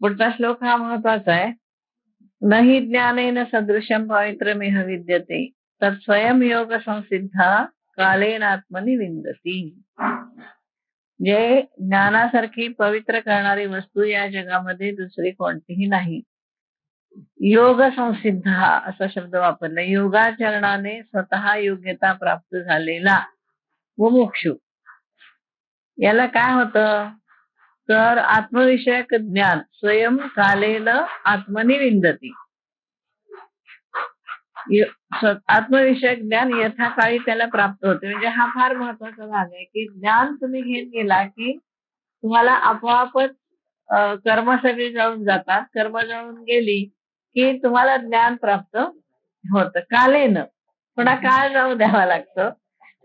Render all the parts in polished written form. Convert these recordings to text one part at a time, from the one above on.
पुढचा श्लोक हा महत्वाचा आहे. न हि ज्ञानेन सदृशं पवित्रमिह विद्यते तत्स्वयं योग संसिद्धा कालेनात्मनि विंदती. जे ज्ञानासारखी पवित्र करणारी वस्तू या जगामध्ये दुसरी कोणतीही नाही. योग संसिद्ध असा शब्द वापरला. योगाचरणाने स्वतः योग्यता प्राप्त झालेला मुमुक्षु. याला काय होतं तर आत्मविषयक ज्ञान स्वयं कालेन आत्मनि विंदती. आत्मविषयक ज्ञान यथाकाळी त्याला प्राप्त होते. म्हणजे हा फार महत्वाचा भाग आहे की ज्ञान तुम्ही घेत गेला की तुम्हाला आपोआपच कर्म सगळी जळून जातात. कर्म जळून गेली की तुम्हाला ज्ञान प्राप्त होतं कालेनं. थोडा काळ जाऊ द्यावा लागतो.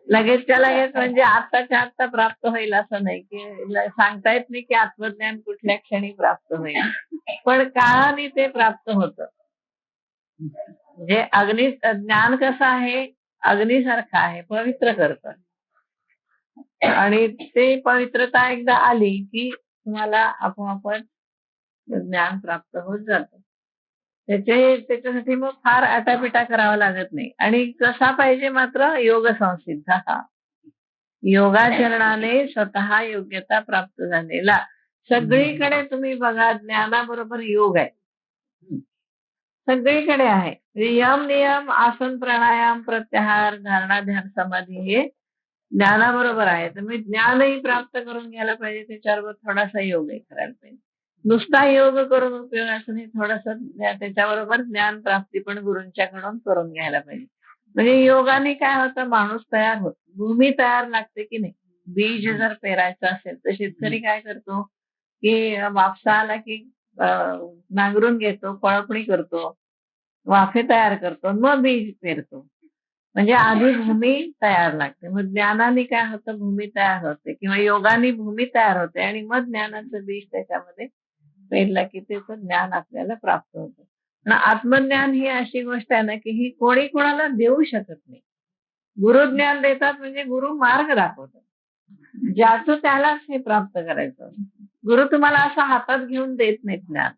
लगेचच्या लगेच म्हणजे आत्ताच्या आत्ता प्राप्त होईल असं नाही की सांगता येत नाही की आत्मज्ञान कुठल्या क्षणी प्राप्त होईल, पण काळाने ते प्राप्त होतं. म्हणजे अग्नी ज्ञान कसं आहे, अग्नीसारखं आहे, पवित्र करतं. आणि ते पवित्रता एकदा आली की तुम्हाला आपोआपच ज्ञान प्राप्त होत जातं. त्याच्यासाठी मग फार आटापिटा करावा लागत नाही. आणि कसा पाहिजे मात्र योग संसिद्ध हा. योगाचरणाने स्वतः योग्यता प्राप्त झालेला. सगळीकडे तुम्ही बघा ज्ञानाबरोबर योग आहे, सगळीकडे आहे. यम नियम आसन प्राणायाम प्रत्याहार धारणा ध्यान समाधी हे ज्ञानाबरोबर आहे. तुम्ही ज्ञानही प्राप्त करून घ्यायला पाहिजे, त्याच्याबरोबर थोडासा योगही करायला पाहिजे. नुसता योग करून उपयोग असं नाही, थोडस त्याच्याबरोबर ज्ञान प्राप्ती पण गुरूंच्याकडून करून घ्यायला पाहिजे. म्हणजे योगाने काय होतं, माणूस तयार होतो, भूमी तयार लागते की नाही. बीज जर पेरायचं असेल तर शेतकरी काय करतो की वापसा आला की नांगरून घेतो, पळपणी करतो, वाफे तयार करतो, मग बीज पेरतो. म्हणजे आधी भूमी तयार लागते. मग ज्ञानाने काय होतं, भूमी तयार होते किंवा योगाने भूमी तयार होते आणि मग ज्ञानाचं बीज त्याच्यामध्ये पेरलं की त्याचं ज्ञान आपल्याला प्राप्त होतं. पण आत्मज्ञान ही अशी गोष्ट आहे ना की ही कोणी कोणाला देऊ शकत नाही. गुरु ज्ञान देतात म्हणजे गुरु मार्ग दाखवतात, ज्याचं त्यालाच हे प्राप्त करायचं. गुरु तुम्हाला असं हातात घेऊन देत नाहीत ज्ञान,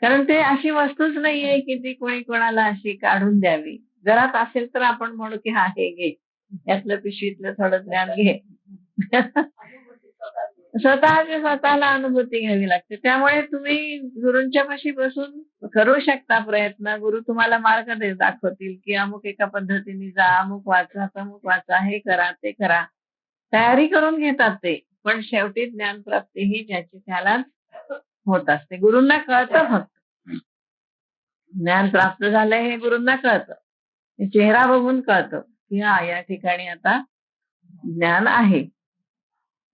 कारण ते अशी वस्तूच नाहीये की ती कोणी कोणाला अशी काढून द्यावी. घरात असेल तर आपण म्हणू की हा हे घे, यातलं पिशवीतलं थोडं ज्ञान घे. स्वतःला अनुभूती घ्यावी लागते. त्यामुळे तुम्ही गुरूंच्या पाशी बसून करू शकता प्रयत्न. गुरु तुम्हाला मार्ग दाखवतील की अमुक एका पद्धतीने जा, अमुक वाचा, तमुक वाचा, हे करा, ते करा. तयारी करून घेतात ते. पण शेवटी ज्ञान प्राप्ती ही ज्याची त्यालाच होत असते. गुरूंना कळतं फक्त ज्ञान प्राप्त झालंय हे गुरूंना कळतं. चेहरा बघून कळतं की हा या ठिकाणी आता ज्ञान आहे,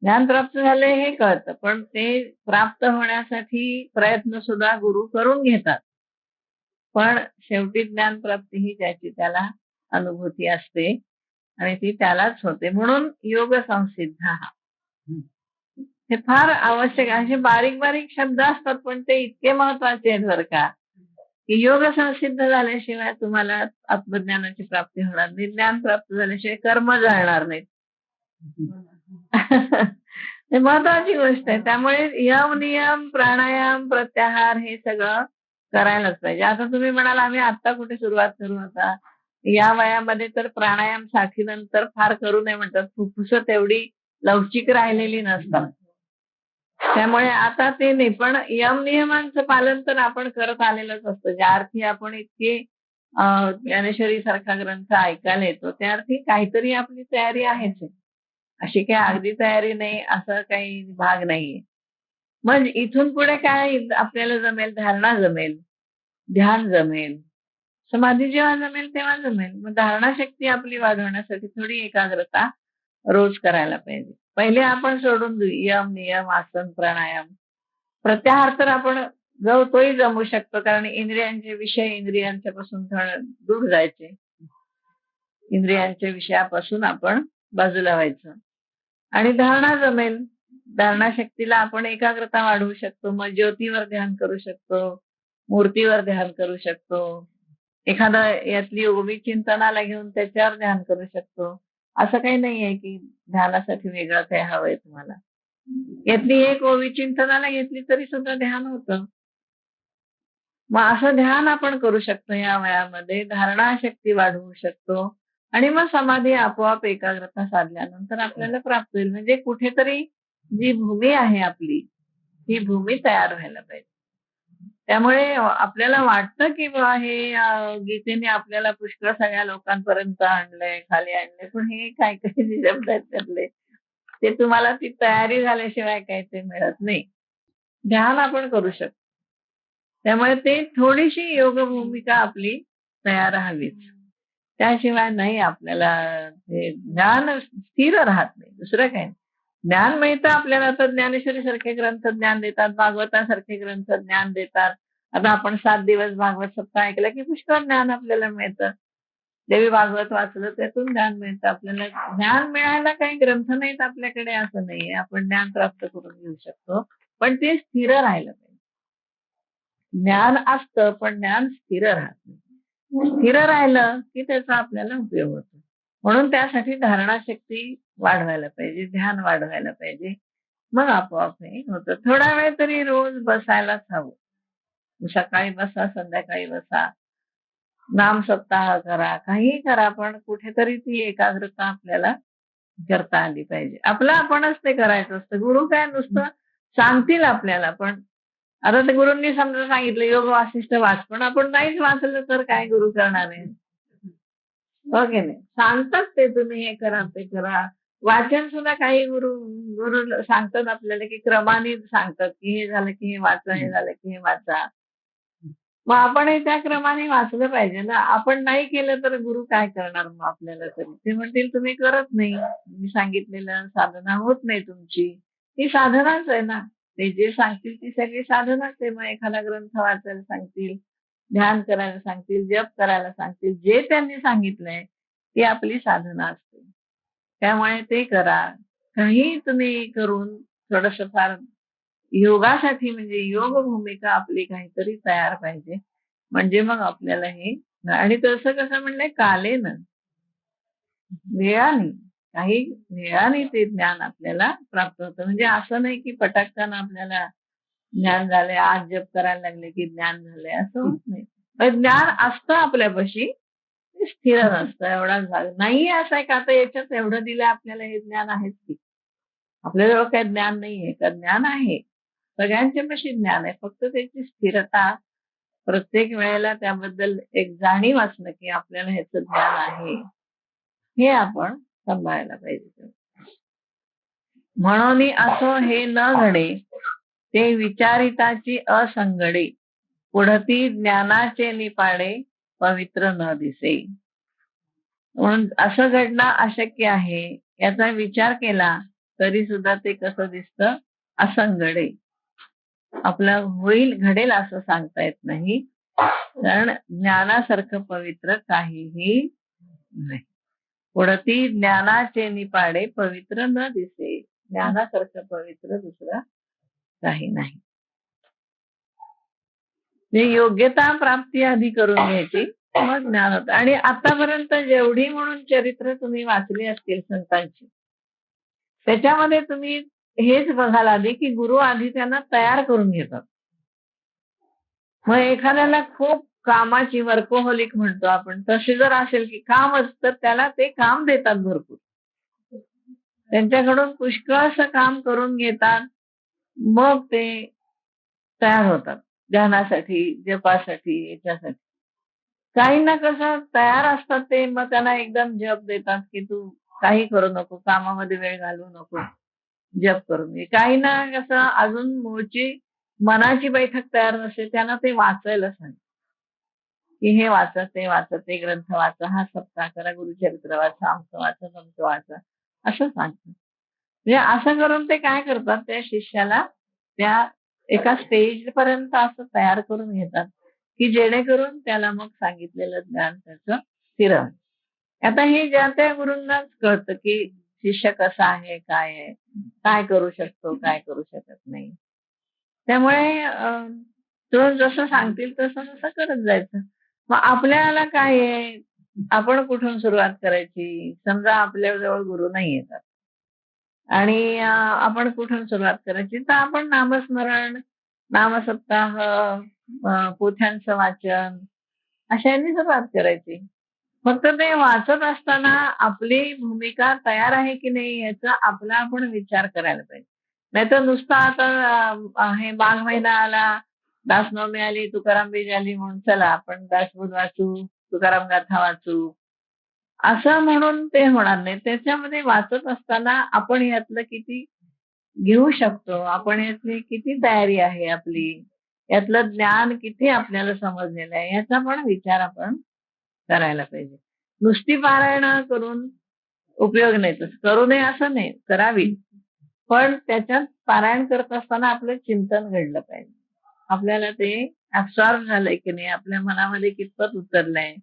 ज्ञान प्राप्त झाले हे कळतं. पण ते प्राप्त होण्यासाठी प्रयत्न सुद्धा गुरु करून घेतात. पण शेवटी ज्ञान प्राप्ती ही ज्याची त्याला अनुभूती असते आणि ती त्यालाच होते. म्हणून योग संसिद्ध हा हे फार आवश्यक आहे. असे बारीक बारीक शब्द असतात पण ते इतके महत्वाचे आहेत बरं का, की योग संसिद्ध झाल्याशिवाय तुम्हाला आत्मज्ञानाची प्राप्ती होणार नाही. ज्ञान प्राप्त झाल्याशिवाय कर्म जळणार नाहीत. हे महत्वाची गोष्ट आहे. त्यामुळे यम नियम प्राणायाम प्रत्याहार हे सगळं करायलाच पाहिजे. आता तुम्ही म्हणाल आम्ही आता कुठे सुरुवात करू, आता या वयामध्ये तर प्राणायाम साठीनंतर फार करू नये म्हणतात. फुफ्फुसं तेवढी लवचिक राहिलेली नसतात, त्यामुळे आता ते नाही. पण यम नियमांचं पालन तर आपण करत आलेलंच असतं. ज्या अर्थी आपण इतके ज्ञानेश्वरी सारखा ग्रंथ ऐकायला येतो त्या अर्थी काहीतरी आपली तयारी आहेच आहे. अशी काही अगदी तयारी नाही असं काही भाग नाहीये. मग इथून पुढे काय आपल्याला जमेल, धारणा जमेल, ध्यान जमेल, समाधी जेव्हा जमेल तेव्हा जमेल. मग धारणा शक्ती आपली वाढवण्यासाठी थोडी एकाग्रता रोज करायला पाहिजे. पहिले आपण सोडून देऊ यम नियम आसन प्राणायाम. प्रत्याहार तर आपण जाऊ तोही जमू शकतो, कारण इंद्रियांचे विषय इंद्रियांच्या पासून दूर जायचे, इंद्रियांच्या विषयापासून आपण बाजूला व्हायचं. आणि धारणा जमेल, धारणा शक्तीला आपण एकाग्रता वाढवू शकतो. मग ज्योतीवर ध्यान करू शकतो, मूर्तीवर ध्यान करू शकतो, एखादा यातली ओवी चिंतनाला घेऊन त्याच्यावर ध्यान करू शकतो. असं काही नाहीये की ध्यानासाठी वेगळं काही हवंय तुम्हाला. यातली एक ओवी चिंतनाला घेतली तरी सुद्धा ध्यान होतं. मग असं ध्यान आपण करू शकतो या वयामध्ये, धारणा शक्ती वाढवू शकतो आणि मग समाधी आपोआप एकाग्रता साधल्यानंतर आपल्याला प्राप्त होईल. म्हणजे कुठेतरी जी भूमी आहे आपली, ही भूमी तयार व्हायला पाहिजे. त्यामुळे आपल्याला वाटतं की बा हे गीतेने आपल्याला पुष्कळ सगळ्या लोकांपर्यंत आणलंय, खाली आणलंय, पण हे काय काय जे शब्द आहेत त्यातले, ते तुम्हाला ती तयारी झाल्याशिवाय काही ते मिळत नाही. ध्यान आपण करू शकतो. त्यामुळे ते थोडीशी योग भूमिका आपली तयार हवीच. त्याशिवाय नाही आपल्याला ते ज्ञान स्थिर राहत नाही. दुसरं काही नाही. ज्ञान मिळतं आपल्याला तर ज्ञानेश्वरी सारखे ग्रंथ ज्ञान देतात, भागवतासारखे ग्रंथ ज्ञान देतात. आता आपण 7 दिवस भागवत सप्ताह ऐकलं की पुष्कळ ज्ञान आपल्याला मिळतं. देवी भागवत वाचलं त्यातून ज्ञान मिळतं आपल्याला. ज्ञान मिळायला काही ग्रंथ नाहीत आपल्याकडे असं नाहीये. आपण ज्ञान प्राप्त करून घेऊ शकतो. पण ते स्थिर राहिलं पाहिजे. ज्ञान असतं पण ज्ञान स्थिर राहत नाही. स्थिर राहिलं की त्याचा आपल्याला उपयोग होतो. म्हणून त्यासाठी धारणाशक्ती वाढवायला पाहिजे, ध्यान वाढवायला पाहिजे. मग आपोआप हे होतं. थोडा वेळ तरी रोज बसायलाच हवं. सकाळी बसा, संध्याकाळी बसा. नाम सप्ताह करा, काहीही करा, पण कुठेतरी ती एकाग्रता आपल्याला करता आली पाहिजे. आपलं आपणच ते करायचं असतं. गुरु काय नुसतं सांगतील आपल्याला, पण आता ते गुरूंनी समजा सांगितलं योग वासिष्ठ वाच, पण आपण नाहीच वाचलं तर काय गुरु करणार आहे? हो की नाही? सांगतात ते तुम्ही हे करा, ते करा. वाचन सुद्धा काही गुरु गुरु सांगतात आपल्याला की क्रमाने सांगतात की हे झालं की हे वाचा, हे झालं की हे वाचा. मग आपणही त्या क्रमाने वाचलं पाहिजे ना. आपण नाही केलं तर गुरु काय करणार मग आपल्याला तरी? ते म्हणतील तुम्ही करत नाही. मी सांगितलेलं साधना होत नाही तुमची. ती साधनाच आहे ना. ते जे सांगतील ती सगळी साधनाच आहे. मग एखादा ग्रंथ वाचायला सांगतील, ध्यान करायला सांगतील, जप करायला सांगतील. जे त्यांनी सांगितलंय ती आपली साधना असते. त्यामुळे ते करा. काहीही तुम्ही करून थोडंसं फार योगासाठी म्हणजे योग भूमिका आपली काहीतरी तयार पाहिजे. म्हणजे मग आपल्याला हे आणि तसं कसं म्हणलंय कालेन, वेळाने, काही वेळाने ते ज्ञान आपल्याला प्राप्त होतं. म्हणजे असं नाही की पटाकन आपल्याला ज्ञान झालंय, आज जप करायला लागले की ज्ञान झालंय, असं होत नाही. पण ज्ञान असतं आपल्यापाशी, ते स्थिर नसतं. एवढाच भाग नाही. असं आहे का आता याच्यात एवढं दिलं आपल्याला हे ज्ञान आहेच की आपल्याजवळ काही ज्ञान नाहीये का? ज्ञान आहे. सगळ्यांच्या पाशी ज्ञान आहे. फक्त त्याची स्थिरता प्रत्येक वेळेला त्याबद्दल एक जाणीव असणं की आपल्याला ह्याचं ज्ञान आहे, हे आपण सांभाळायला पाहिजे. म्हणून असं हे न घडे ते विचारिताची असंगडे, पुढती ज्ञानाचे निपाडे पवित्र न दिसे. म्हणून असं घडणं अशक्य आहे. याचा विचार केला तरी सुद्धा ते कसं दिसतं? असंगडे. आपलं होईल घडेल असं सांगता येत नाही. कारण ज्ञानासारखं पवित्र काहीही नाही. पुढती ज्ञानाचे निपाडे पवित्र न दिसे. ज्ञानासारखं पवित्र दुसरं काही नाही. जे योग्यता प्राप्ती आधी करून घ्यायची, मग ज्ञान होतं. आणि आतापर्यंत जेवढी म्हणून चरित्र तुम्ही वाचली असतील संतांची, त्याच्यामध्ये तुम्ही हेच बघाल आधी की गुरु आधी त्यांना तयार करून घेतात. मग एखाद्याला खूप कामाची वर्कोहोलिक म्हणतो आपण, तशी जर असेल की कामच, तर त्याला ते काम देतात भरपूर. त्यांच्याकडून पुष्कळसं काम करून घेतात. मग ते तयार होतात ध्यानासाठी, जपासाठी, याच्यासाठी. काहींना कसं तयार असतात ते, मग त्यांना एकदम जप देतात की तू काही करू नको, कामामध्ये वेळ घालवू नको, जप करून घे. काहींना कसं अजून मूळची मनाची बैठक तयार नसते, त्यांना ते वाचायला सांगतात की हे वाचा, ते वाचा, ते ग्रंथ वाचा, हा सप्ताह करा, गुरुचरित्र वाचा, अमकं वाचा, तमकं वाचा, असं सांगतात. म्हणजे असं करून ते काय करतात, त्या शिष्याला त्या एका स्टेज पर्यंत असं तयार करून घेतात की जेणेकरून त्याला मग सांगितलेलं ज्ञान त्याचं स्थिर. आता हे ज्या त्या गुरूंनाच कळतं की शिष्य कसा आहे, काय आहे, काय करू शकतो, काय करू शकत नाही. त्यामुळे तो जसं सांगतील तसं तसं करत जायचं. मग आपल्याला काय आहे, आपण कुठून सुरुवात करायची? समजा आपल्या जवळ गुरु नाही येतात. आणि आपण कुठून सुरुवात करायची, तर आपण नामस्मरण, नामसप्ताह, पोथ्यांचं वाचन अशा यांनी सुरुवात करायची. फक्त ते वाचत असताना आपली भूमिका तयार आहे की नाही याचा आपला आपण विचार करायला पाहिजे. नाहीतर नुसतं आता हे माघ महिना आला, दासनवमी आली, तुकाराम बीज आली म्हणून चला आपण दासबोध वाचू, तुकाराम गाथा वाचू, असं म्हणून ते होणार नाही. त्याच्यामध्ये वाचत असताना आपण यातलं किती घेऊ शकतो, आपण यातली किती तयारी आहे आपली, यातलं ज्ञान किती आपल्याला समजलेलं आहे, याचा पण विचार आपण करायला पाहिजे. नुसती पारायण करून उपयोग नाही. तसं करू नये असं नाही, करावी. पण त्याच्यात पारायण करत असताना आपलं चिंतन घडलं पाहिजे. आपल्याला ते ऍब्सॉर्ब झालंय की नाही, आपल्या मनामध्ये कितपत उतरलंय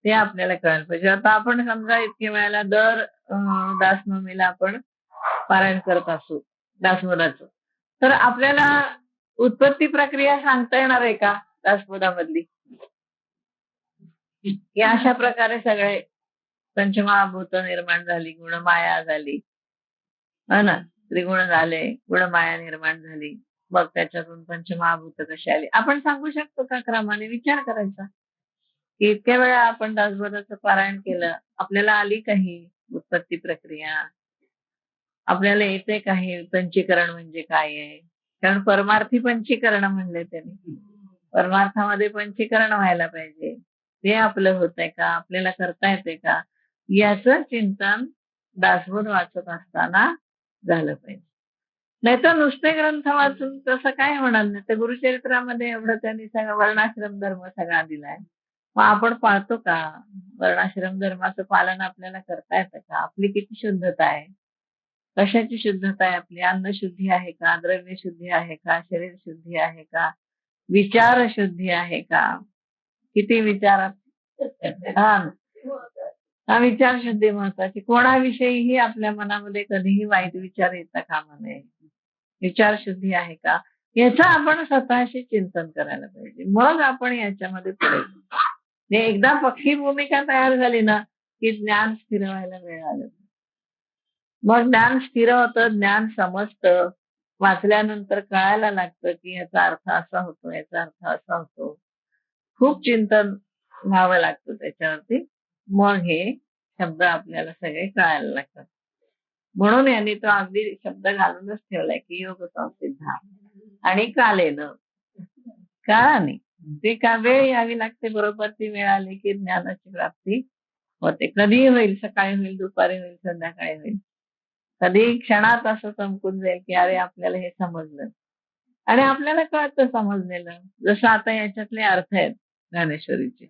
ते आपल्याला कळायला पाहिजे. आता आपण समजा इतक्या वेळेला दर दासनवमीला आपण पारायण करत असू दासबोधाचं, तर आपल्याला उत्पत्ती प्रक्रिया सांगता येणार आहे का दासबोधामधली, की अशा प्रकारे सगळे पंचमहाभूत निर्माण झाली, गुणमाया झाली, हो ना, त्रिगुण झाले, गुणमाया निर्माण झाली, मग त्याच्यातून पंचमहाभूत कशी आली, आपण सांगू शकतो का? क्रमाने विचार करायचा की इतक्या वेळा आपण दासबोधाचं पारायण केलं, आपल्याला आली काही उत्पत्ती प्रक्रिया, आपल्याला येते काही पंचीकरण म्हणजे काय आहे. कारण परमार्थी पंचीकरण म्हणले त्यांनी, परमार्थामध्ये पंचीकरण व्हायला पाहिजे. ते आपलं होतंय का, आपल्याला करता येते का, याचं चिंतन दासबोध वाचत असताना झालं पाहिजे. नाहीतर नुसते ग्रंथ वाचून तसं काय होणार नाही. तर गुरुचरित्रामध्ये एवढं त्यांनी सगळं वर्णाश्रम धर्म सगळा दिलाय, मग आपण पाळतो का? वर्णाश्रम धर्माचं पालन आपल्याला करता येतं का? आपली किती शुद्धता आहे, कशाची शुद्धता आहे आपली, अन्न शुद्धी आहे का, द्रव्य शुद्धी आहे का, शरीर शुद्धी आहे का, विचार शुद्धी आहे का, किती विचारात, हा, हा विचार शुद्धी महत्वाची. कोणाविषयीही आपल्या मनामध्ये कधीही वाईट विचार येता कामा नये. विचार शुद्धी आहे का, याचं आपण स्वतःशी चिंतन करायला पाहिजे. मग आपण याच्यामध्ये पुढे एकदा पक्की भूमिका तयार झाली ना, की ज्ञान स्थिर व्हायला वेळ आला. मग ज्ञान स्थिर होतं, ज्ञान समजतं, वाचल्यानंतर कळायला लागतं की याचा अर्थ असा होतो, याचा अर्थ असा होतो. खूप चिंतन व्हावं लागतं त्याच्यावरती. मग हे शब्द आपल्याला सगळे कळायला लागतात. म्हणून यांनी तो अगदी शब्द घालूनच ठेवलाय की योग संसिद्धा आणि कालेनं, काळाने. ते का वेळ यावी लागते, बरोबर ती वेळ आली की ज्ञानाची प्राप्ती होते. कधीही होईल, सकाळी होईल, दुपारी होईल, संध्याकाळी होईल. कधी क्षणात असं चमकून जाईल की अरे आपल्याला हे समजलं, आणि आपल्याला कळतं समजलेलं. जसं आता याच्यातले अर्थ आहेत ज्ञानेश्वरीचे,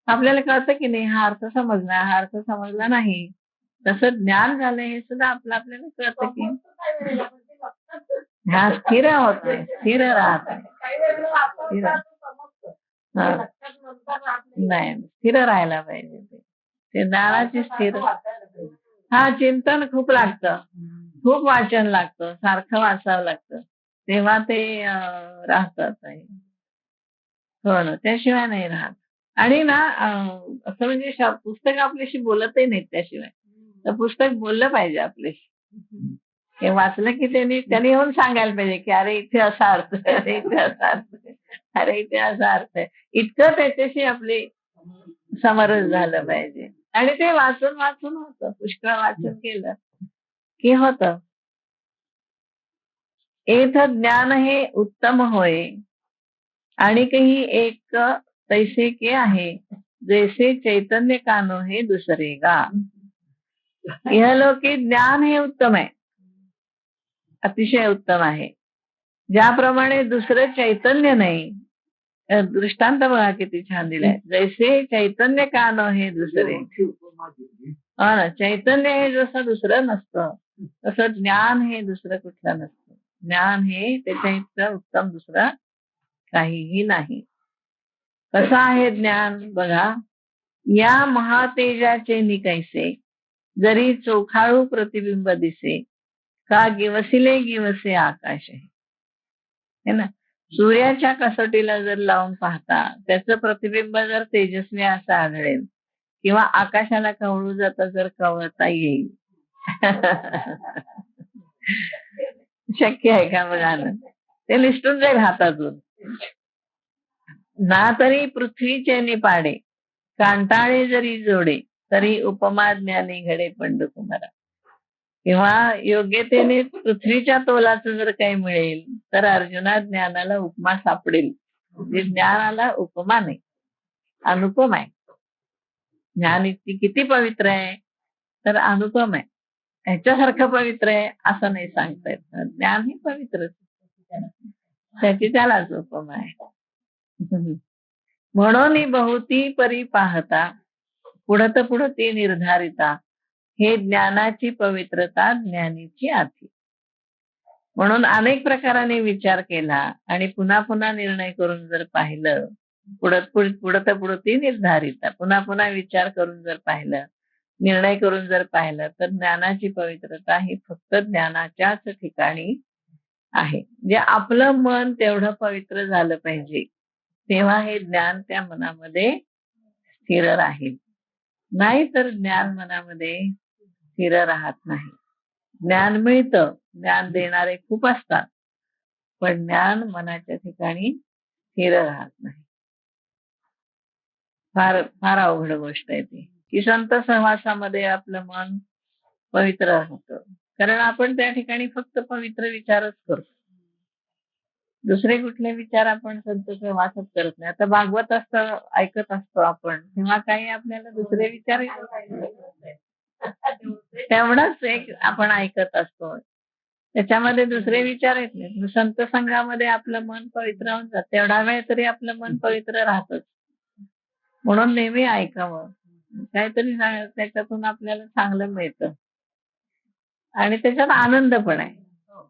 आपल्याला कळतं की नाही हा अर्थ समजला, हा अर्थ समजला नाही. तसं ज्ञान झालं हे सुद्धा आपल्याला कळतं की हा स्थिर होत नाही, स्थिर राहत नाही, नाही स्थिर राहायला पाहिजे. ते ज्ञानाची स्थिर, हा चिंतन खूप लागतं, खूप वाचन लागतं, सारखं वाचावं लागतं, तेव्हा ते राहतात. हो ना, त्याशिवाय नाही राहत. आणि ना असं म्हणजे पुस्तक आपल्याशी बोलतही नाहीत त्याशिवाय. तर पुस्तक बोललं पाहिजे आपल्याशी. हे वाचलं की त्यांनी त्यांनी येऊन सांगायला पाहिजे की अरे इथे असा अर्थ आहे, अरे इथे असा अर्थ आहे, अरे इथे असा अर्थ आहे. इतकं त्याच्याशी आपली समरस झालं पाहिजे. आणि ते वाचून वाचून होतं, पुष्कळ वाचन केलं की होतं. एथ ज्ञान हे उत्तम होय आणि काही एक तैसे के आहे, जैसे चैतन्य कानो हे दुसरे गा. इहलोकी ज्ञान हे उत्तम आहे, अतिशय उत्तम आहे. ज्याप्रमाणे दुसरं चैतन्य नाही. दृष्टांत बघा किती छान दिलाय. जैसे चैतन्य कानो हे दुसरे, हा ना, चैतन्य हे जसं दुसरं नसतं, तसं ज्ञान हे दुसरं कुठलं नसतं. ज्ञान हे त्याच्या इतकं उत्तम दुसरं काहीही नाही. कसं आहे ज्ञान बघा, या महातेजाचे निकैसे, जरी चोखाळू प्रतिबिंब दिसे, का गिवसिले गिवसे आकाश आहे. है ना, सूर्याच्या कसोटीला जर लावून पाहता त्याचं प्रतिबिंब जर तेजस्वी असं आढळेल, किंवा आकाशाला कवळू जाता जर कवळता येईल शक्य आहे का बघा ना. ते निसटून जाईल हातातून. ना तरी पृथ्वीचे निपाडे, कांटाळे जरी जोडे, तरी उपमा ज्ञानी घडे पंडकुमारा. किंवा योग्यतेने पृथ्वीच्या तोलाचं जर काही मिळेल तर अर्जुना ज्ञानाला उपमा सापडेल. म्हणजे ज्ञानाला उपमा नाही, अनुपम आहे. ज्ञान इतकी किती पवित्र आहे तर अनुपम आहे. ह्याच्यासारखं पवित्र आहे असं नाही सांगता येत. ज्ञान ही पवित्र त्याची त्यालाच उपमा आहे. म्हणून बहुती परी पाहता, पुढत पुढती निर्धारिता, हे ज्ञानाची पवित्रता ज्ञानीची आती. म्हणून अनेक प्रकाराने विचार केला आणि पुन्हा पुन्हा निर्णय करून जर पाहिलं, पुढत पुढती निर्धारिता, पुन्हा पुन्हा विचार करून जर पाहिलं, निर्णय करून जर पाहिलं, तर ज्ञानाची पवित्रता ही फक्त ज्ञानाच्याच ठिकाणी आहे. म्हणजे आपलं मन तेवढं पवित्र झालं पाहिजे, तेव्हा हे ज्ञान त्या मनामध्ये स्थिर राहील. नाही तर ज्ञान मनामध्ये स्थिर राहत नाही. ज्ञान मिळतं, ज्ञान देणारे खूप असतात, पण ज्ञान मनाच्या ठिकाणी स्थिर राहत नाही. फार फार अवघड गोष्ट आहे ती, की संत सहवासामध्ये आपलं मन पवित्र राहतं. कारण आपण त्या ठिकाणी फक्त पवित्र विचारच करतो. दुसरे कुठले विचार आपण संत सहवासात करत नाही. आता भागवत असतं ऐकत असतो आपण, तेव्हा काही आपल्याला दुसरे विचार तेवढाच एक आपण ऐकत असतो, त्याच्यामध्ये दुसरे विचार येत नाही. संत संघामध्ये आपलं मन पवित्र होऊन जात, तेवढा वेळ तरी आपलं मन पवित्र राहतच. म्हणून नेहमी ऐकावं, काहीतरी त्याच्यातून आपल्याला चांगलं मिळतं आणि त्याच्यात आनंद पण आहे.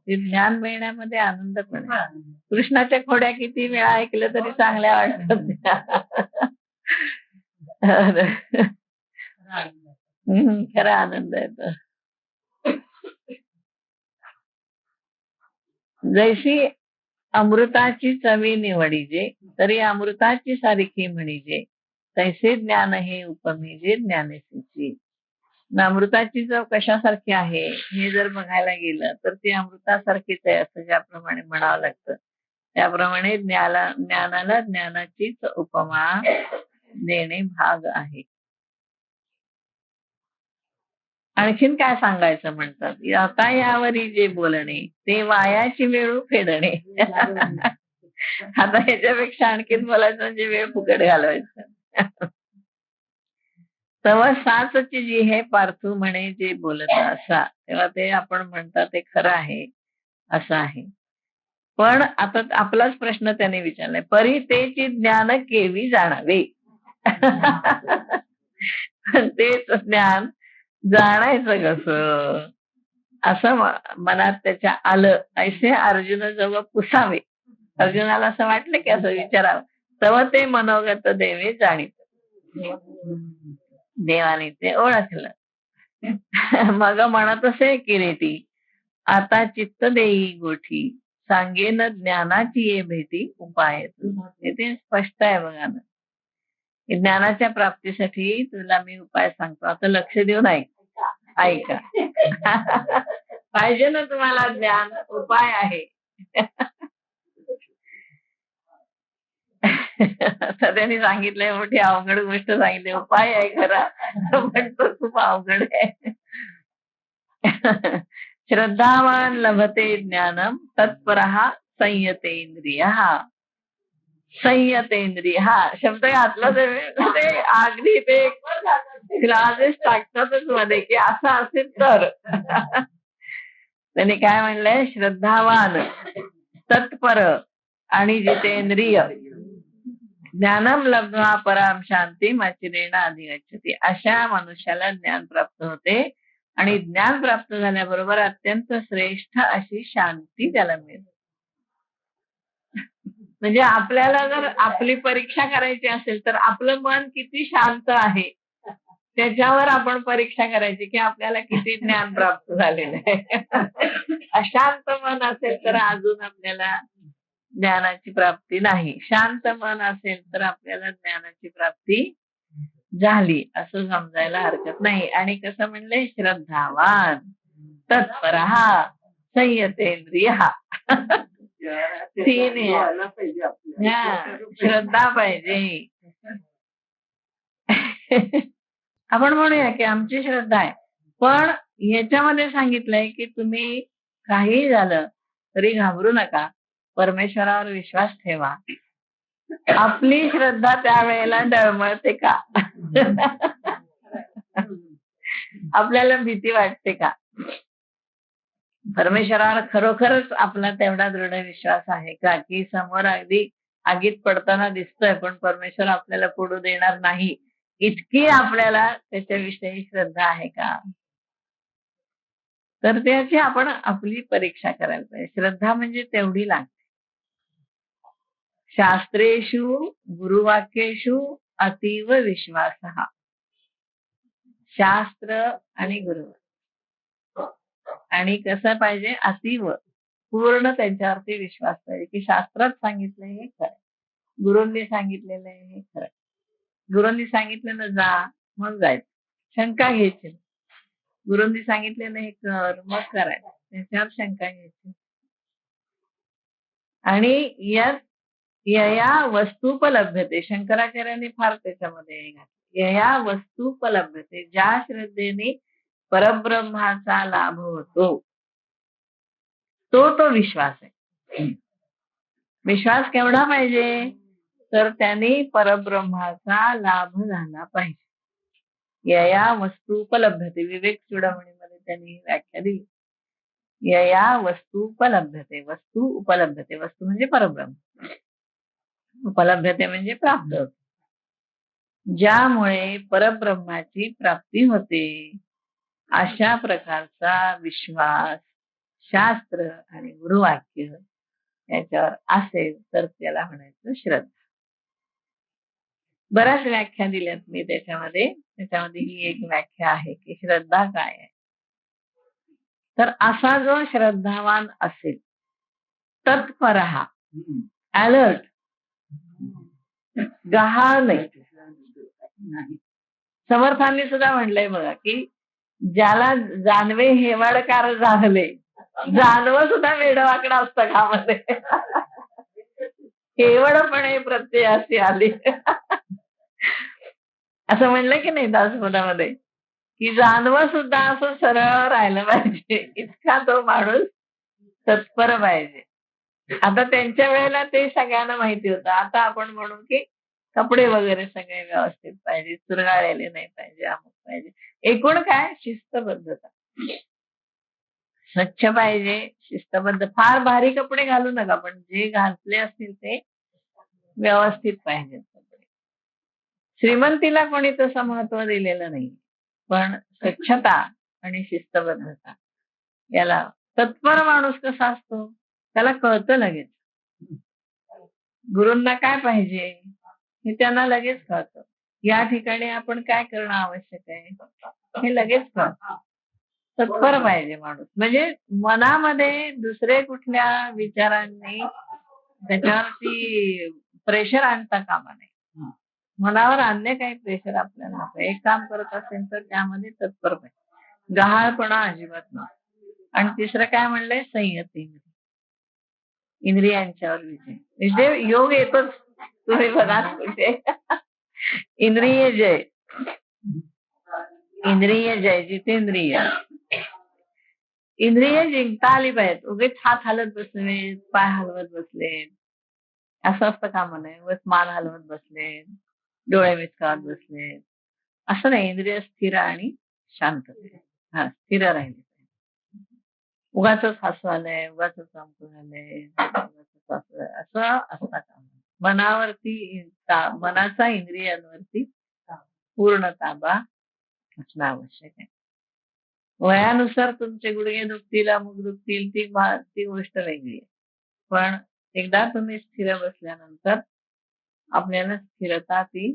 ज्ञान मिळण्यामध्ये आनंद पण आहे. कृष्णाच्या खोड्या किती वेळा ऐकलं तरी चांगल्या वाटतात. खरा आनंद येतो. जैसी अमृताची चवी निवडीजे, तरी अमृताची सारखी म्हणीजे, तैसे ज्ञान हे उपमीजे ज्ञानेची. अमृताची चव कशासारखी आहे हे जर बघायला गेलं तर ती अमृतासारखीच आहे असं ज्याप्रमाणे म्हणावं लागतं, त्याप्रमाणे ज्ञानाला ज्ञानाचीच उपमा देणे भाग आहे. आणखीन काय सांगायचं म्हणतात, आता यावरी जे बोलणे ते वायाची वेळ फेडणे. आता ह्याच्यापेक्षा आणखीन बोलायचं म्हणजे वेळ फुकट घालवायचं. तव साचची जी हे पार्थू म्हणे जे बोलत असा, तेव्हा ते आपण म्हणतात ते खरं आहे असं आहे. पण आता आपलाच प्रश्न त्याने विचारलाय, परी तेची ज्ञान केवी जाणावे. तेच ज्ञान जाणायचं कसं असं मनात त्याच्या आलं. ऐसे अर्जुन जवळ पुसावे. अर्जुनाला असं वाटलं की असं विचारावं, तेव्हा ते मनोगत देवे जाणीत. देवाने ते ओळखलं. मग म्हणत असे किरीटी, आता चित्त देई गोठी, सांगेन ज्ञानाची ये भेटी उपाय. ते स्पष्ट आहे बघा ना. ज्ञानाच्या प्राप्तीसाठी तुला मी उपाय सांगतो, आता लक्ष देऊन ऐका. पाहिजे ना तुम्हाला ज्ञान, उपाय आहे. तर त्यांनी सांगितलंय, मोठी अवघड गोष्ट सांगितली. उपाय आहे खरा, पण तो खूप अवघड आहे. श्रद्धावान लभते ज्ञानम तत्परहा संयतेंद्रिय. संयतेंद्रिय हा शब्द घातला ते अगदी ते क्लासेस टाकतातच मध्ये की असं असेल तर. त्यांनी काय म्हणलंय, श्रद्धावान, तत्पर आणि जितेंद्रिय, ज्ञानम लब्ध्वा पराम शांती माचिरेण अधिगच्छति, अशा मनुष्याला ज्ञान प्राप्त होते आणि ज्ञान प्राप्त झाल्याबरोबर अत्यंत श्रेष्ठ अशी शांती त्याला मिळते. म्हणजे आपल्याला जर आपली परीक्षा करायची असेल तर आपलं मन किती शांत आहे त्याच्यावर आपण परीक्षा करायची की आपल्याला किती ज्ञान प्राप्त झालेलं आहे. अशांत मन असेल तर अजून आपल्याला ज्ञानाची प्राप्ती नाही, शांत मन असेल तर आपल्याला ज्ञानाची प्राप्ती झाली असं समजायला हरकत नाही. आणि कसं म्हणले, श्रद्धावान, तत्पर, संयतेंद्रिय. तीन श्रद्धा पाहिजे. आपण म्हणूया की आमची श्रद्धा आहे, पण याच्यामध्ये सांगितलंय की तुम्ही काही झालं तरी घाबरू नका, परमेश्वरावर विश्वास ठेवा. आपली श्रद्धा त्यावेळेला डळमळते का? आपल्याला भीती वाटते का? परमेश्वरावर खरोखरच आपला तेवढा दृढ विश्वास आहे का, की समोर अगदी आगीत पडताना दिसतोय पण परमेश्वर आपल्याला पडू देणार नाही, इतकी आपल्याला त्याच्याविषयी श्रद्धा आहे का? तर त्याची आपण आपली परीक्षा करायला पाहिजे. श्रद्धा म्हणजे तेवढी लागते. शास्त्रेषु गुरुवाक्येषु अतीव विश्वासः. शास्त्र आणि गुरु आणि कसं पाहिजे, अतीव पूर्ण त्यांच्यावरती विश्वास पाहिजे की शास्त्रात सांगितलंय हे खरं, गुरूंनी सांगितलेलं आहे हे खरं. गुरूंनी सांगितलेलं जा, मग जायचं, शंका घ्यायची. गुरूंनी सांगितलेलं हे कर, मग करायचं, त्याच्यावर शंका घ्यायची. आणि यया वस्तूपलभ्यते, शंकराचार्यांनी फार त्याच्यामध्ये यया वस्तूपलभ्यते, ज्या श्रद्धेने परब्रह्माचा लाभ होतो तो विश्वास आहे. विश्वास केवढा पाहिजे, तर त्याने परब्रह्माचा लाभ झाला पाहिजे. यया वस्तूपलभ्यते, विवेक चूडामणीमध्ये त्यांनी व्याख्या दिली. यया वस्तूपलभ्यते, वस्तू उपलभ्यते, वस्तू म्हणजे परब्रह्म, उपलभ्यते म्हणजे प्राप्त होते. ज्यामुळे परब्रह्माची प्राप्ती होते अशा प्रकारचा विश्वास शास्त्र आणि गुरुवाक्य याच्यावर असेल तर त्याला म्हणायचं श्रद्धा. बऱ्याच व्याख्या दिल्यात मी त्याच्यामध्ये ही एक व्याख्या आहे की श्रद्धा काय आहे. तर असा जो श्रद्धावान असेल, तत्पर, अलर्ट, गहाळ नाही. समर्थांनी सुद्धा म्हणलंय बघा की ज्याला जाणवे हेवाडकार जाणले, जाणवं सुद्धा वेडवाकडं असतं कामध्ये. केवळपणे प्रत्ययासी आली, असं म्हणलं की नाही दासबोधामध्ये, की जाणवं सुद्धा असं सरळ राहिलं पाहिजे, इतका तो माणूस तत्पर पाहिजे. आता त्यांच्या वेळेला ते सगळ्यांना माहिती होतं. आता आपण म्हणू की कपडे वगैरे सगळे व्यवस्थित पाहिजे, चुरगाळलेले नाही पाहिजे, अमुक पाहिजे. एकूण काय, शिस्तबद्धता, स्वच्छ पाहिजे, शिस्तबद्ध. फार भारी कपडे घालू नका, पण जे घातले असतील ते व्यवस्थित पाहिजेत कपडे. श्रीमंतीला कोणी तसं महत्व दिलेलं नाही, पण स्वच्छता आणि शिस्तबद्धता याला तत्पर माणूस कसा असतो, त्याला कळतं लगेच. गुरूंना काय पाहिजे हे त्यांना लगेच कळतं. या ठिकाणी आपण काय करणं आवश्यक आहे हे लगेच कळतं. तत्पर पाहिजे माणूस, म्हणजे मनामध्ये दुसरे कुठल्या विचारांनी त्याच्यावरती प्रेशर आणता कामा नये. मनावर अन्य काही प्रेशर आपल्याला नको. एक काम करत असेल तर त्यामध्ये तत्पर पाहिजे, गहाळपणा अजिबात नको. आणि तिसरं काय म्हणलंय, संयत इंद्रियांच्यावर विजय योग येतोच. तुम्ही बघा कुठे इंद्रिय जय, इंद्रिय जय, जितेंद्रिय. इंद्रिय जिंकता आली पाहिजेत. उगीच हात हलत बसले, पाय हलवत बसले असं असतं कामा नये. उगीच मान हलवत बसले, डोळे मिचकावत बसले, असं नाही. इंद्रिय स्थिर आणि शांत, स्थिर राहिले. उगाच हसू आलंय, उगाच आमकू झालंय, असं असता कामा. मनावरती, मनाचा इंद्रियांवरती पूर्ण ताबा असणं आवश्यक आहे. वयानुसार तुमचे गुडघे दुखतील, अमुक दुखतील, ती गोष्ट वेगळी आहे. पण एकदा तुम्ही स्थिर बसल्यानंतर आपल्याला स्थिरता ती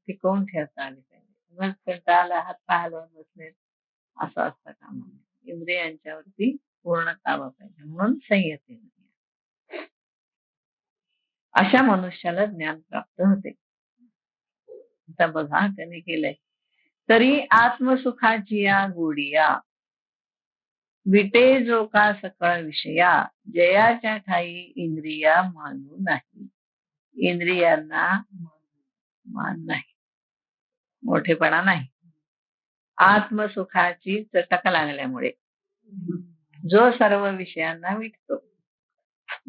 टिकवून ठेवता आली पाहिजे. कंटाळा, हात पाय हलवत बसले असं असतं कामा. इंद्रियांच्यावरती पूर्ण ताबा पाहिजे, म्हणून संयत इंद्रिय. अशा मनुष्याला ज्ञान प्राप्त होते. आता बघा त्यांनी केलंय, तरी आत्मसुखाची या गोडिया विटे जो का सकळ विषया, जयाच्या ठाई इंद्रिया मानू नाही. इंद्रियांना मान नाही, मोठेपणा नाही. आत्मसुखाची चटक लागल्यामुळे जो सर्व विषयांना विटतो,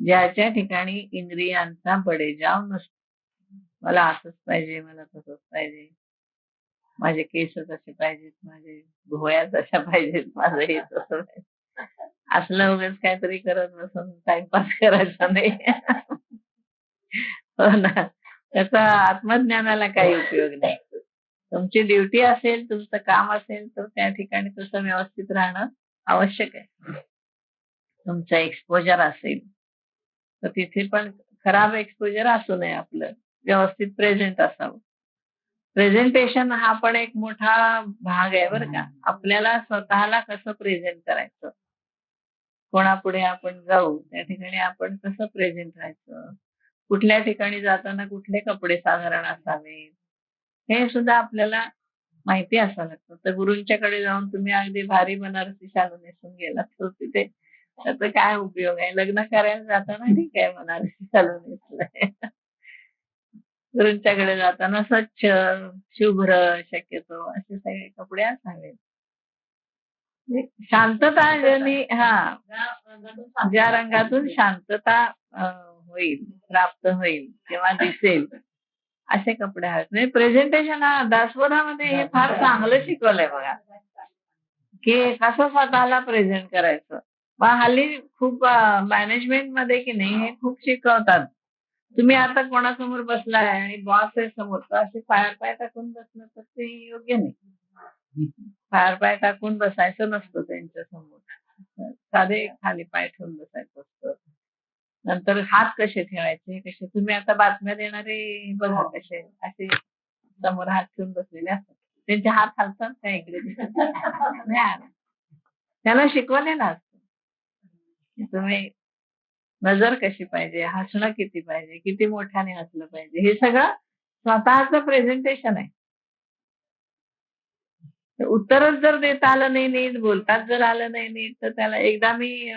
ज्याच्या ठिकाणी इंद्रियांचा बडेजाव नसतो. मला असंच पाहिजे, मला तसंच पाहिजे, माझे केस तसे पाहिजेत, माझे भुवया तशा पाहिजेत, माझं हे तसं पाहिजे. असलं उगाच काहीतरी करत बसून टाइमपास करायचा नाही. हो ना, त्याचा आत्मज्ञानाला काही उपयोग नाही. तुमची ड्युटी असेल, तुमचं काम असेल, तर त्या ठिकाणी तसं व्यवस्थित राहणं आवश्यक आहे. तुमचं एक्सपोजर असेल तर तिथे पण खराब एक्सपोजर असू नये, आपलं व्यवस्थित प्रेझेंट असावं. प्रेझेंटेशन हा पण एक मोठा भाग आहे बरं का. आपल्याला स्वतःला कसं प्रेझेंट करायचं, कोणापुढे आपण जाऊ त्या ठिकाणी आपण कसं प्रेझेंट राहायचं, कुठल्या ठिकाणी जाताना कुठले कपडे साधारण असावेत, हे सुद्धा आपल्याला माहिती असावं लागतं. तर गुरूंच्याकडे जाऊन तुम्ही अगदी भारी बनारसी शालू नेसून गेलात तर तिथे त्याचा काय उपयोग आहे. लग्न करायला जाताना ठीक आहे बनारसी शालू नेसलंय. गुरूंच्याकडे जाताना स्वच्छ, शुभ्र शक्यतो असे सगळे कपडे असावेत. शांतता ज्यांनी ज्या रंगातून शांतता होईल, प्राप्त होईल किंवा दिसेल असे कपडे आहेत. म्हणजे प्रेझेंटेशन हा दासबोधामध्ये हे फार चांगलं शिकवलंय बघा, की कसं स्वतःला प्रेझेंट करायचं. मग हल्ली खूप मॅनेजमेंट मध्ये की नाही हे खूप शिकवतात. तुम्ही आता कोणासमोर बसलाय आणि बॉस आहे समोर, तर असे पाय टाकून बसणं तर ते योग्य नाही. पाय टाकून बसायचं नसतं त्यांच्या समोर, साधे खाली पाय ठेवून बसायचं असतं. नंतर हात कसे ठेवायचे, कसे तुम्ही आता बातम्या देणारे बघा कसे असे समोर हात ठेवून बसलेले असतात. त्यांचे हात हालतात का इकडे नाही, त्याला शिकवलेलं असतं की तुम्ही नजर कशी पाहिजे, हसणं किती पाहिजे, किती मोठ्याने हसलं पाहिजे, हे सगळं स्वतःचं प्रेझेंटेशन आहे. उत्तरच जर देता आलं नाही नीट, बोलताच जर आलं नाही नीट, तर त्याला एकदा मी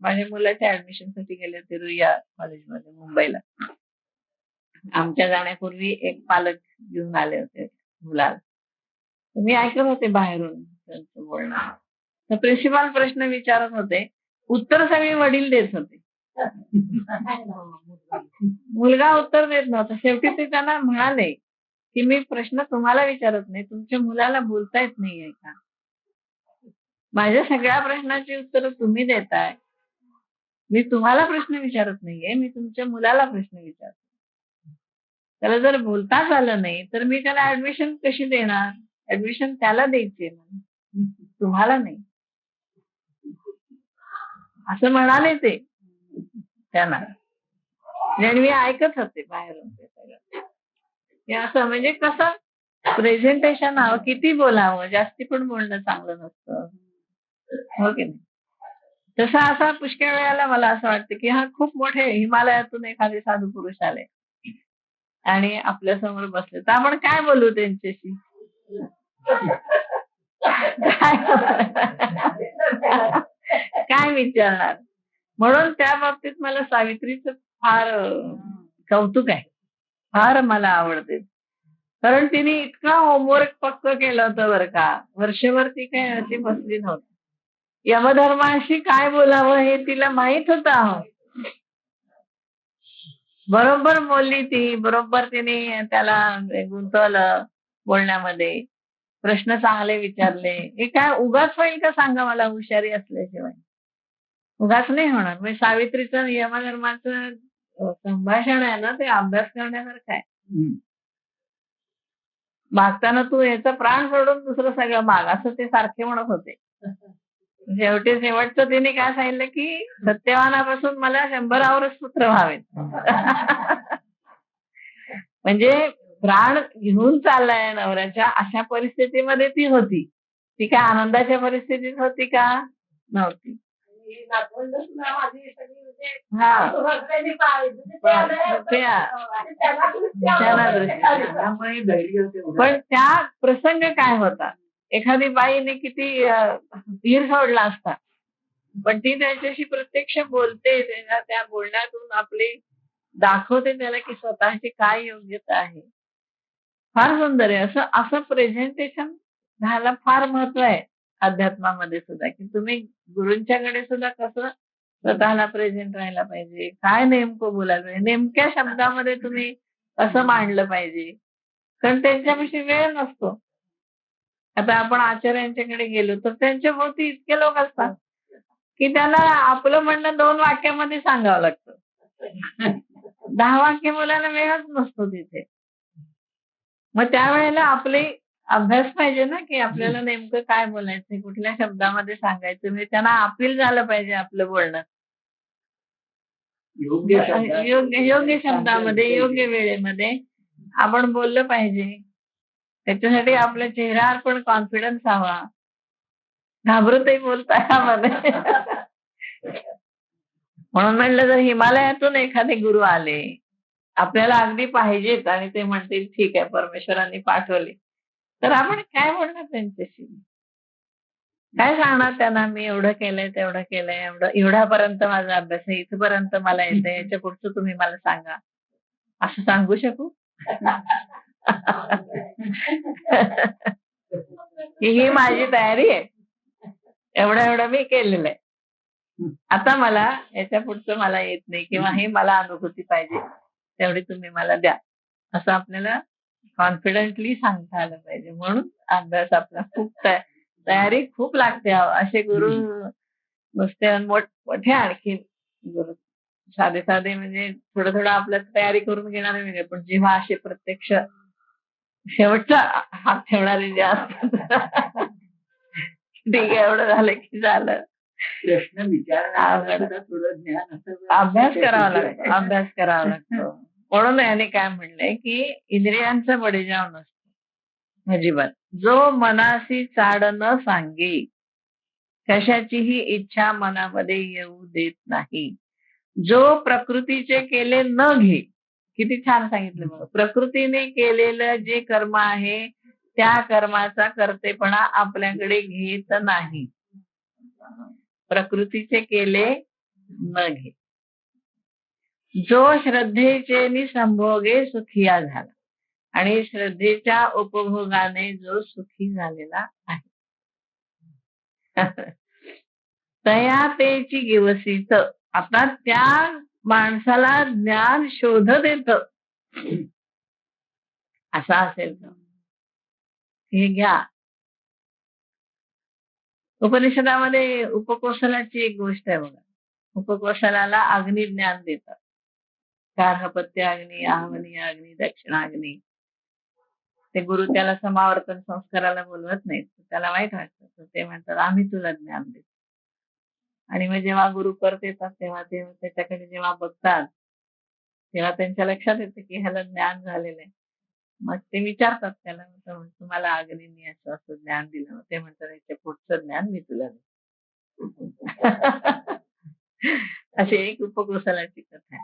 माझ्या मुलाच्या ऍडमिशन साठी गेले होते रुईया कॉलेजमध्ये मुंबईला. आमच्या जाण्यापूर्वी एक पालक घेऊन आले होते मुलाला. मी ऐकत होते बाहेरून त्यांचं बोलणं. तर प्रिन्सिपाल प्रश्न विचारत होते, उत्तर सगळे वडील देत होते. मुलगा उत्तर देत नव्हता. शेवटी ते त्यांना म्हणाले की मी प्रश्न तुम्हाला विचारत नाही, तुमच्या मुलाला बोलता येत नाहीये का? माझ्या सगळ्या प्रश्नाची उत्तर तुम्ही देताय. मी तुम्हाला प्रश्न विचारत नाहीये, मी तुमच्या मुलाला प्रश्न विचारतो. त्याला जर बोलताच आलं नाही तर मी त्याला ऍडमिशन कशी देणार? ऍडमिशन त्याला द्यायची तुम्हाला नाही, असं म्हणाले ते त्यांना. आणि मी ऐकत होते बाहेरून ते सगळं. हे असं म्हणजे कसं प्रेझेंटेशन हवं, किती बोलावं, जास्ती पण बोलणं चांगलं नसतं, हो की नाही. तसं असा पुष्कळ वेळेला मला असं वाटतं की हा खूप मोठे हिमालयातून एखादे साधू पुरुष आले आणि आपल्या समोर बसले, तर आपण काय बोलू त्यांच्याशी, काय विचारणार. म्हणून त्या बाबतीत मला सावित्रीचं फार कौतुक आहे, फार मला आवडते. कारण तिने इतका होमवर्क पक्क केलं होतं बरं का. वर्षभर काय अशी बसली नव्हती. यमधर्माशी काय बोलावं हे तिला माहित होतं. बरोबर बोलली ती, बरोबर तिने त्याला गुंतवलं बोलण्यामध्ये, प्रश्न चांगले विचारले. हे काय उगाच होईल का सांगा मला, हुशारी असल्याशिवाय उगाच नाही होणार. म्हणजे सावित्रीचं यमधर्माचं संभाषण आहे ना, ते अभ्यास करण्यासारखं आहे. मागताना तू याचा प्राण सोडून दुसरं सगळं माग, असं ते सारखे म्हणत होते. शेवटचं तिने काय सांगितलं की सत्यवानापासून मला 100 पुत्र व्हावेत. म्हणजे प्राण घेऊन चाललाय नवऱ्याच्या, अशा परिस्थितीमध्ये ती होती. ती काय आनंदाच्या परिस्थितीत होती का? नव्हती. पण त्या प्रसंग काय होता, एखादी बाईने किती तीर सोडला असता पण ती त्याच्याशी प्रत्यक्ष बोलते, त्याला त्या बोलण्यातून आपली दाखवते त्याला की स्वतःची काय योग्यता आहे. फार सुंदर आहे. असं असं प्रेझेंटेशन ह्याला फार महत्व आहे अध्यात्मामध्ये सुद्धा, की तुम्ही गुरूंच्याकडे सुद्धा कसं स्वतःला प्रेझेंट राहायला पाहिजे, काय नेमकं बोलायला पाहिजे, नेमक्या शब्दामध्ये तुम्ही कसं मांडलं पाहिजे. कारण त्यांच्यापाशी वेळ नसतो. आता आपण आचार्यांच्याकडे गेलो तर त्यांच्या भोवती इतके लोक असतात की त्यांना आपलं म्हणणं 2 वाक्यामध्ये सांगावं लागतं. 10 वाक्य बोलायला वेळच नसतो तिथे. मग त्यावेळेला आपले अभ्यास पाहिजे ना, की आपल्याला नेमकं काय बोलायचंय, कुठल्या शब्दामध्ये सांगायचं, म्हणजे त्यांना अपील झालं पाहिजे आपलं बोलणं. योग्य योग्य शब्दामध्ये, योग्य वेळेमध्ये आपण बोललं पाहिजे. त्याच्यासाठी आपल्या चेहऱ्यावर पण कॉन्फिडन्स हवा. घाबरूनही बोलता कामा नये. म्हणून म्हणलं जर हिमालयातून एखादे गुरु आले, आपल्याला अगदी पाहिजेत आणि ते म्हणतील ठीक आहे परमेश्वरांनी पाठवले, तर आपण काय बोलणार त्यांच्याशी? काय सांगणार त्यांना मी एवढं केलंय, तेवढं केलंय, एवढ्यापर्यंत माझा अभ्यास आहे, इथपर्यंत मला येतंय, याच्या पुढचं तुम्ही मला सांगा. असं सांगू शकू? ही माझी तयारी आहे. एवढं मी केलेलं आहे. आता मला याच्या पुढचं मला येत नाही किंवा हे मला अनुभूती पाहिजे, तेवढी तुम्ही मला द्या. असं आपल्याला कॉन्फिडेंटली सांगता आलं पाहिजे. म्हणून अभ्यास आपला खूप तयारी खूप लागते. असे गुरु नुसते मोठे आणखी गुरु साधे साधे म्हणजे थोडं थोडं आपल्यात तयारी करून घेणारे वेगळे, पण जेव्हा असे प्रत्यक्ष शेवटचा हात ठेवणारे जे असतात ठीक आहे एवढं झालं की झालं. प्रश्न विचारण्याचं थोडं ज्ञान अभ्यास करावा लागतो, अभ्यास करावा लागतो. म्हणून याने काय म्हणलंय की इंद्रियांचा बळीजाव नसतो अजिबात. जो मनासी चाड न सांगे, कशाचीही इच्छा मनामध्ये येऊ देत नाही. जो प्रकृतीचे केले न घे. किती छान सांगितलं बघा. प्रकृतीने केलेलं जे कर्म आहे त्या कर्माचा कर्तेपणा आपल्याकडे घेत नाही. प्रकृतीचे केले न घे. जो श्रद्धेचे नि संभोगे सुखिया झाला आणि श्रद्धेच्या उपभोगाने जो सुखी झालेला आहे. तया तेची गिवसीत. आता त्या माणसाला ज्ञान शोधत येत असा असेल तर हे घ्या. उपनिषदामध्ये उपकोशलाची एक गोष्ट आहे बघा. उपकोशलाला अग्नी ज्ञान देतात. गार्हपत्य अग्नी, आहवनीय अग्नी, दक्षिणाग्नी. ते गुरु त्याला समावर्तन संस्काराला बोलवत नाहीत. त्याला वाईट वाटतं. ते म्हणतात आम्ही तुला ज्ञान देतो. आणि मग जेव्हा गुरु परत येतात तेव्हा ते त्याच्याकडे जेव्हा बघतात तेव्हा त्यांच्या लक्षात येतं की ह्याला ज्ञान झालेलं आहे. मग ते विचारतात त्याला, तुम्हाला अग्नीने असं असं ज्ञान दिलं. ते म्हणतात याच्या पुढचं ज्ञान मी तुला देतो. अशी एक उपकुशलाची कथा आहे.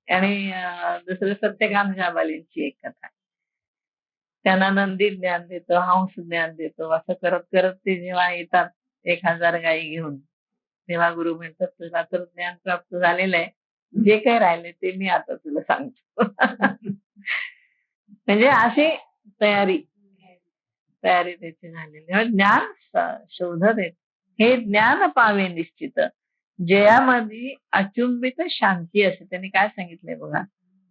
आणि दुसरं सत्यकाम जाबालींची एक कथा आहे. त्यांना नंदी ज्ञान देतो, हंस ज्ञान देतो. असं करत करत ते जेव्हा येतात 1000 गायी घेऊन, तेव्हा गुरु म्हणतात तुला तर ज्ञान प्राप्त झालेलं आहे, जे काही राहिले ते मी आता तुला सांगतो. म्हणजे अशी तयारी त्याची झालेली. ज्ञान शोधत येत. हे ज्ञान पावे निश्चित, जयामध्ये अचुंबित शांती असते. त्यांनी काय सांगितलंय बघा.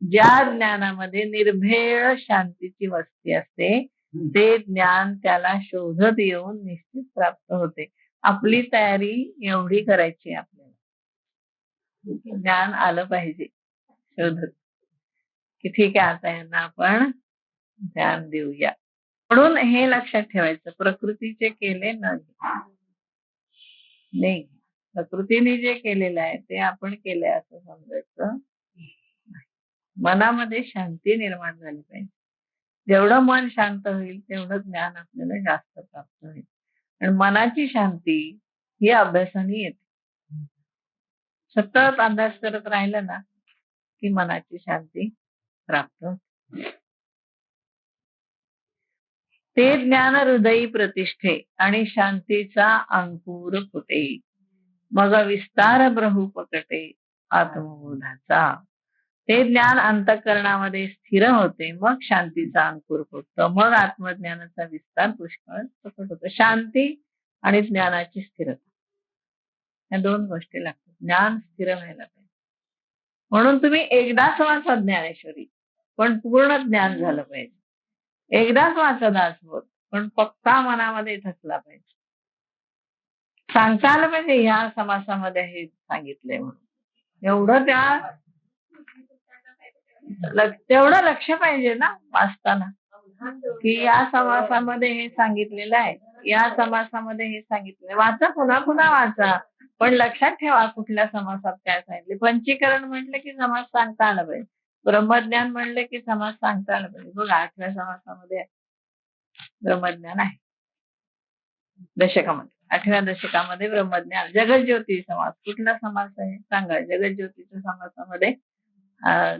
ज्या ज्ञानामध्ये निर्भेळ शांतीची वस्ती असते ते ज्ञान त्याला शोधत येऊन निश्चित प्राप्त होते. आपली तयारी एवढी करायची आपल्याला, ज्ञान आलं पाहिजे शोधत की ठीक आहे आता यांना आपण ध्यान देऊया. म्हणून हे लक्षात ठेवायचं, प्रकृतीचे केले नाही. प्रकृतीने जे केलेलं आहे ते आपण केलंय असं समजायचं. मनामध्ये शांती निर्माण झाली पाहिजे. जेवढं मन शांत होईल तेवढं ज्ञान आपल्याला जास्त प्राप्त होईल. आणि मनाची शांती ही अभ्यासाने येते. सतत अभ्यास करत राहिलं ना की मनाची शांती प्राप्त होते. ते ज्ञान हृदयी प्रतिष्ठे आणि शांतीचा अंकुर फुटे. मग विस्तार ब्रहुपकटे आत्मबोधाचा. ते ज्ञान अंतःकरणामध्ये स्थिर होते, मग शांतीचा अंकुर फुटतो, मग आत्मज्ञानाचा विस्तार पुष्कळ प्रकट होतो. शांती आणि ज्ञानाची स्थिरता, या दोन गोष्टी लागतात. ज्ञान स्थिर व्हायला पाहिजे. म्हणून तुम्ही एकदाच वाचा ज्ञानेश्वरी, पण पूर्ण ज्ञान झालं पाहिजे. एकदाच वाचा दासबोध, पण पक्का मनामध्ये ठसला पाहिजे. सांगता आलं पाहिजे ह्या समासामध्ये हे सांगितलंय म्हणून. एवढं तेवढं लक्ष पाहिजे ना वाचताना, की या समासामध्ये हे सांगितलेलं आहे, या समासामध्ये हे सांगितलेलं. वाचा, पुन्हा पुन्हा वाचा, पण लक्षात ठेवा कुठल्या समासात काय सांगितले. पंचीकरण म्हटलं की समास सांगता आलं पाहिजे. ब्रह्मज्ञान म्हणलं की समास सांगता आलं पाहिजे. बघा 8व्या समासामध्ये ब्रह्मज्ञान आहे. दशकामध्ये 8व्या दशकामध्ये ब्रह्मज्ञान. जगज्योती समास कुठला समास आहे सांगा. जगज्योतीच्या समासामध्ये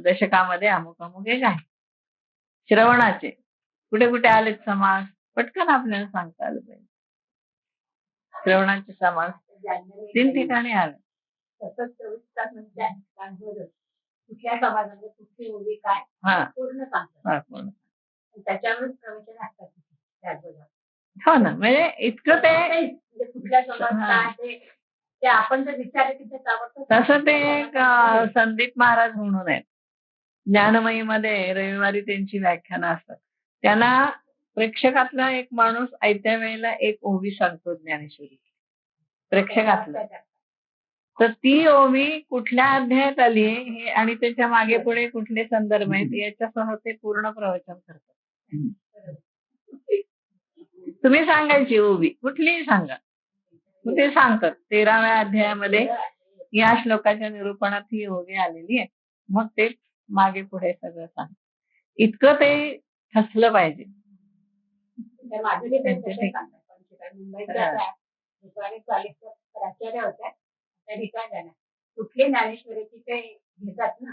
दशकामध्ये अमुक अमुक एक आहे. श्रवणाचे कुठे कुठे आलेत समास, पटकन आपल्याला सांगता आलं पाहिजे. श्रवणाचे समास 3 ठिकाणी आले. तसंच 24 तास म्हणजे कुठल्या समाजामध्ये कुठली ओवी काय पूर्ण सांगतात. त्याच्यावरच प्रवचन असतात. हो ना, म्हणजे इतकं ते कुठल्या समाज काय ते आपण जर विचारलं की तसं ते एक संदीप महाराज म्हणून आहेत ज्ञानमयीमध्ये, रविवारी त्यांची व्याख्यानं असतात. त्यांना प्रेक्षकातला एक माणूस आयत्या वेळेला एक ओवी सांगतो ज्ञानेश्वरी प्रेक्षकातला. तर ती ओवी कुठल्या अध्यायात आली हे आणि त्याच्या मागे पुढे कुठले संदर्भ आहेत याच्यासह ते पूर्ण प्रवचन करतात. तुम्ही सांगायची ओवी कुठलीही सांगा, ते सांगतात. 13व्या अध्यायामध्ये या श्लोकाच्या निरूपणात ही ओवी आलेली आहे. मग ते मागे पुढे सगळं सांग. इतकं ते ठसलं पाहिजे. कुठले ज्ञानेश्वरीची ते घेतात ना,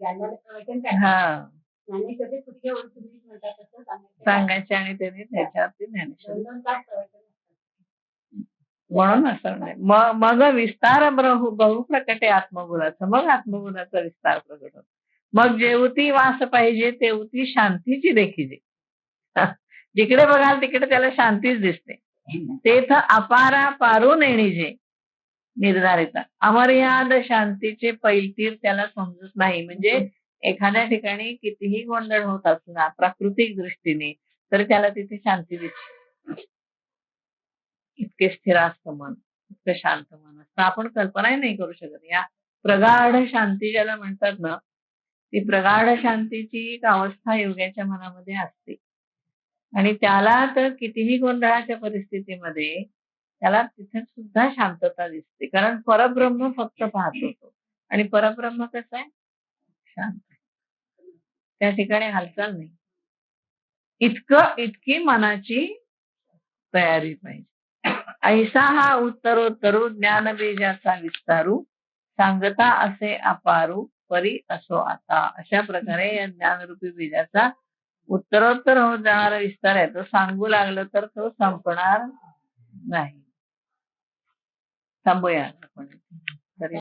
प्रवचन ज्ञानेश्वरी कुठली ओळख तुम्ही म्हणतात तसं सांगायचे आणि त्यांनी त्याच्यावरती ज्ञानेश्वरी म्हणून असं नाही. मग विस्तार बहुप्रकटे आत्मबोधाचं, मग आत्मबोधाचा विस्तार प्रकट होतो. मग जेवती वास पाहिजे तेवती शांतीची देखील. जिकडे बघाल तिकडे त्याला शांतीच दिसते. तेथ अपारा पारून येणे जे निर्धारित अमर्याद शांतीचे पैलतीर त्याला समजत नाही. म्हणजे एखाद्या ठिकाणी कितीही गोंधळ होत असला प्राकृतिक दृष्टीने तर त्याला तिथे शांती दिसते. इतके स्थिर असतं मन, इतकं शांत मन असतं, आपण कल्पनाही नाही करू शकत. या प्रगाढ शांती ज्याला म्हणतात ना, ती प्रगाढ शांतीची एक अवस्था योग्याच्या मनामध्ये असते. आणि त्याला तर कितीही गोंधळाच्या परिस्थितीमध्ये त्याला तिथे सुद्धा शांतता दिसते. कारण परब्रह्म फक्त पाहतो तो, आणि परब्रह्म कसं आहे, शांत. त्या ठिकाणी हालचाल नाही. इतकी मनाची तयारी पाहिजे. ऐसा हा उत्तरोत्तरू ज्ञान बीजाचा विस्तारू सांगता असे अपारू परी असो आता. अशा प्रकारे या ज्ञानरूपी बीजाचा उत्तरोत्तर होत जाणारा विस्तार आहे. तो सांगू लागलं तर तो संपणार नाही. थांबूया आपण.